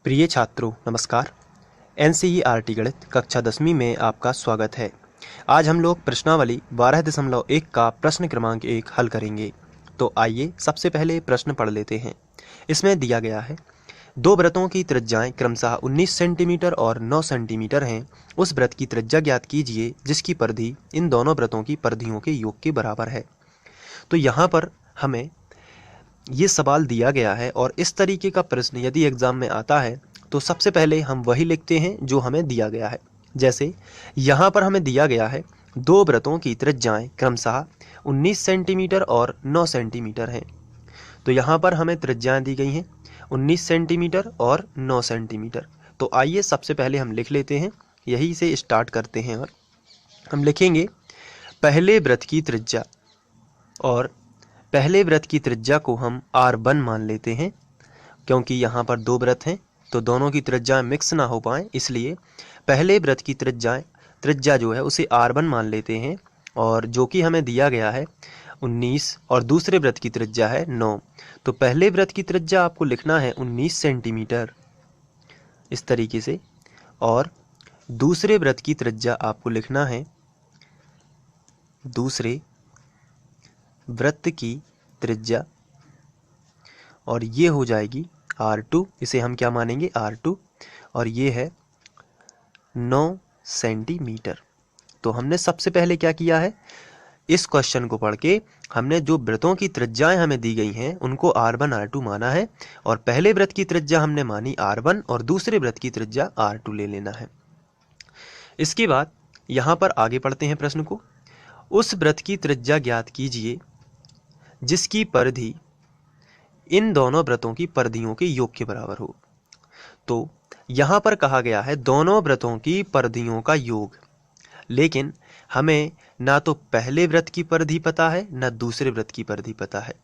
प्रिय छात्रों नमस्कार। एनसीईआरटी गणित कक्षा 10वीं में आपका स्वागत है। आज हम लोग प्रश्नावली 12.1 का प्रश्न क्रमांक 1 हल करेंगे। तो आइए सबसे पहले प्रश्न पढ़ लेते हैं। इसमें दिया गया है दो वृत्तों की त्रिज्याएं क्रमशः 19 सेंटीमीटर और 9 सेंटीमीटर हैं। उस वृत्त की त्रिज्या ज्ञात कीजिए जिसकी परिधि इन दोनों वृत्तों की परिधियों के योग के बराबर है। तो यहाँ पर हमें ये सवाल दिया गया है और इस तरीके का प्रश्न यदि एग्जाम में आता है तो सबसे पहले हम वही लिखते हैं जो हमें दिया गया है। जैसे यहाँ पर हमें दिया गया है दो वृत्तों की त्रिज्याएं क्रमशः 19 सेंटीमीटर और 9 सेंटीमीटर हैं। तो यहाँ पर हमें त्रिज्याएं दी गई हैं 19 सेंटीमीटर और 9 सेंटीमीटर। तो आइए सबसे पहले हम लिख लेते हैं, यही से स्टार्ट करते हैं और हम लिखेंगे पहले वृत्त की त्रिज्या, और पहले वृत्त की त्रिज्या को हम r1 मान लेते हैं क्योंकि यहाँ पर दो वृत्त हैं तो दोनों की त्रिज्याएं मिक्स ना हो पाएँ, इसलिए पहले वृत्त की त्रिज्या जो है उसे r1 मान लेते हैं और जो कि हमें दिया गया है 19 और दूसरे वृत्त की त्रिज्या है 9। तो पहले वृत्त की त्रिज्या आपको लिखना है 19 सेंटीमीटर इस तरीके से, और दूसरे वृत्त की त्रिज्या आपको लिखना है दूसरे वृत्त की त्रिज्या, और ये हो जाएगी r2, इसे हम क्या मानेंगे r2, और ये है 9 सेंटीमीटर। तो हमने सबसे पहले क्या किया है, इस क्वेश्चन को पढ़ के हमने जो वृत्तों की त्रिज्याएं हमें दी गई हैं उनको r1 r2 माना है, और पहले वृत्त की त्रिज्या हमने मानी r1 और दूसरे वृत्त की त्रिज्या r2 ले लेना है। इसके बाद यहाँ पर आगे पढ़ते हैं प्रश्न को। उस वृत्त की त्रिज्या ज्ञात कीजिए जिसकी परिधि इन दोनों वृत्तों की परिधियों के योग के बराबर हो। तो यहाँ पर कहा गया है दोनों वृत्तों की परिधियों का योग, लेकिन हमें ना तो पहले वृत्त की परिधि पता है ना दूसरे वृत्त की परिधि पता है।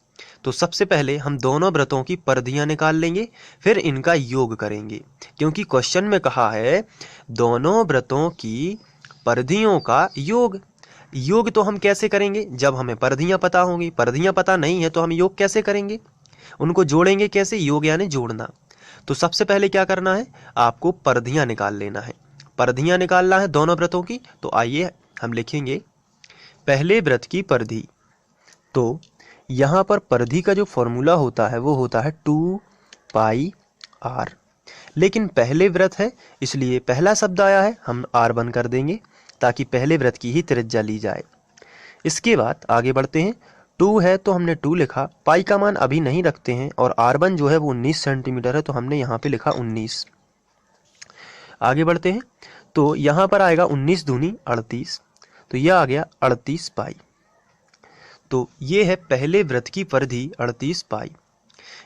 तो सबसे पहले हम दोनों वृत्तों की परिधियां निकाल लेंगे, फिर इनका योग करेंगे, क्योंकि क्वेश्चन में कहा है दोनों वृत्तों की परिधियों का योग। योग तो हम कैसे करेंगे जब हमें परिधियां पता होंगी, परिधियां पता नहीं है तो हम योग कैसे करेंगे, उनको जोड़ेंगे कैसे, योग यानी जोड़ना। तो सबसे पहले क्या करना है, आपको परिधियां निकाल लेना है, परिधियां निकालना है दोनों वृत्तों की। तो आइए हम लिखेंगे पहले वृत्त की परिधि। तो यहाँ पर परिधि का जो फॉर्मूला होता है वो होता है 2πr, लेकिन पहले वृत्त है इसलिए पहला शब्द आया है हम r1 कर देंगे ताकि पहले वृत्त की ही त्रिज्या ली जाए। इसके बाद आगे बढ़ते हैं, 2 है तो हमने 2 लिखा, पाई का मान अभी नहीं रखते हैं, और r1 जो है वो 19 सेंटीमीटर है तो हमने यहाँ पे लिखा 19। आगे बढ़ते हैं, तो यहाँ पर आएगा 19 दूनी 38, तो यह आ गया 38 पाई। तो ये है पहले वृत्त की परिधि 38 पाई।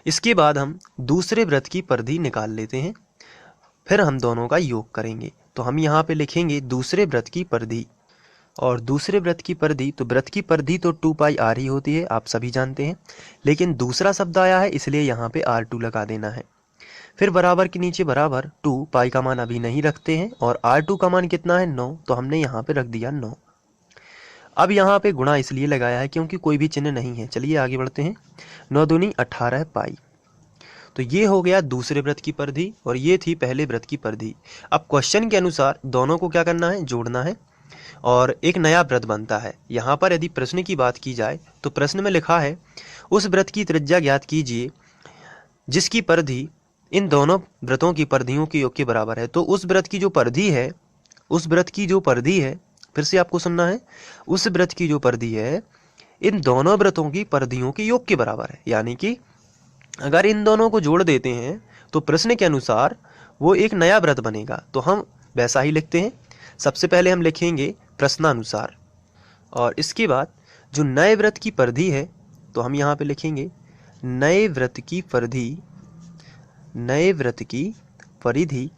इसके बाद हम दूसरे वृत्त की परिधि निकाल लेते हैं, फिर हम दोनों का योग करेंगे। तो हम यहाँ पे लिखेंगे दूसरे वृत्त की परिधि, और दूसरे वृत्त की परिधि, तो वृत्त की परिधि तो 2πr ही होती है, आप सभी जानते हैं, लेकिन दूसरा शब्द आया है इसलिए यहाँ पे r2 लगा देना है। फिर बराबर के नीचे बराबर 2, पाई का मान अभी नहीं रखते हैं, और r2 का मान कितना है 9, तो हमने यहाँ पे रख दिया 9। अब यहाँ पे गुणा इसलिए लगाया है क्योंकि कोई भी चिन्ह नहीं है। चलिए आगे बढ़ते हैं, 9 दूनी 18 पाई। तो ये हो गया दूसरे वृत्त की परिधि और ये थी पहले वृत्त की परिधि। अब क्वेश्चन के अनुसार दोनों को क्या करना है, जोड़ना है, और एक नया वृत्त बनता है। यहाँ पर यदि प्रश्न की बात की जाए तो प्रश्न में लिखा है उस वृत्त की त्रिज्या ज्ञात कीजिए जिसकी परिधि इन दोनों वृत्तों की परिधियों के योग के बराबर है। तो उस वृत्त की जो परिधि है, उस वृत्त की जो परिधि है, फिर से आपको सुनना है, उस वृत्त की जो परिधि है इन दोनों वृत्तों की परिधियों के योग के बराबर है। यानी कि अगर इन दोनों को जोड़ देते हैं तो प्रश्न के अनुसार वो एक नया वृत्त बनेगा। तो हम वैसा ही लिखते हैं, सबसे पहले हम लिखेंगे प्रश्नानुसार, और इसके बाद जो नए वृत्त की परिधि है तो हम यहाँ पे लिखेंगे नए वृत्त की परिधि, नए वृत्त की परिधि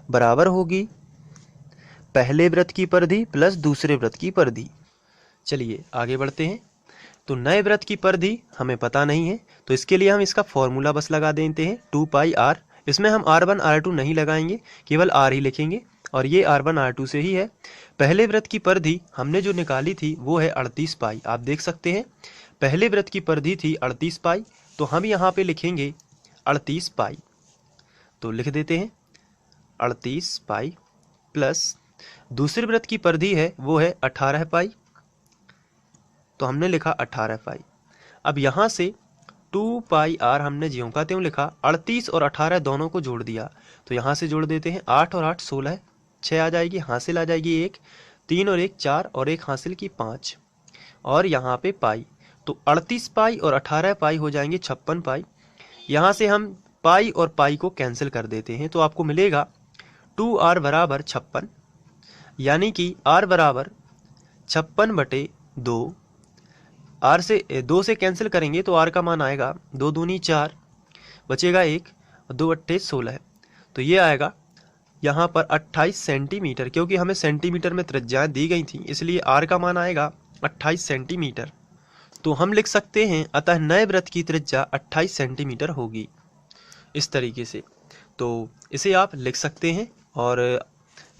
बराबर होगी पहले वृत्त की परिधि प्लस दूसरे वृत्त की परिधि। चलिए आगे बढ़ते हैं, तो नए वृत्त की परिधि हमें पता नहीं है तो इसके लिए हम इसका फॉर्मूला बस लगा देते हैं 2πr। इसमें हम r1 r2 नहीं लगाएंगे, केवल r ही लिखेंगे, और ये r1 r2 से ही है। पहले वृत्त की परिधि हमने जो निकाली थी वो है 38 पाई। आप देख सकते हैं पहले वृत्त की परिधि थी 38 पाई, तो हम यहाँ पे लिखेंगे 38 पाई। तो लिख देते हैं 38 पाई प्लस दूसरे वृत्त की परिधि है वो है 18 पाई, तो हमने लिखा 18 पाई। अब यहाँ से 2 पाई r हमने ज्यों का त्यों लिखा, 38 और 18 दोनों को जोड़ दिया, तो यहाँ से जोड़ देते हैं 8 और 8 16, 6 आ जाएगी, हासिल आ जाएगी 1, 3 और 1 4 और 1 हासिल की 5, और यहाँ पे पाई, तो 38 पाई और 18 पाई हो जाएंगे 56 पाई। यहाँ से हम पाई और पाई को कैंसिल कर देते हैं, तो आपको मिलेगा 2r बराबर 56, यानी कि r बराबर 56/2। r से 2 से कैंसिल करेंगे तो r का मान आएगा 2 दूनी 4, बचेगा 1, 2 अट्ठे 16, तो ये आएगा यहाँ पर 28 सेंटीमीटर, क्योंकि हमें सेंटीमीटर में त्रिज्याएं दी गई थी, इसलिए r का मान आएगा 28 सेंटीमीटर। तो हम लिख सकते हैं अतः नए वृत्त की त्रिज्या 28 सेंटीमीटर होगी, इस तरीके से। तो इसे आप लिख सकते हैं, और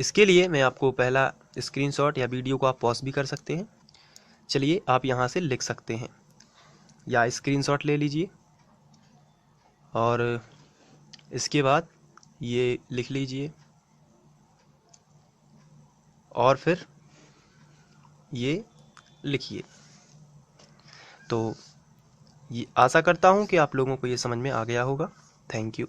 इसके लिए मैं आपको पहला स्क्रीनशॉट या वीडियो को आप पॉज भी कर सकते हैं। चलिए आप यहाँ से लिख सकते हैं, या स्क्रीनशॉट ले लीजिए और इसके बाद ये लिख लीजिए और फिर ये लिखिए। तो ये आशा करता हूँ कि आप लोगों को ये समझ में आ गया होगा। Thank you.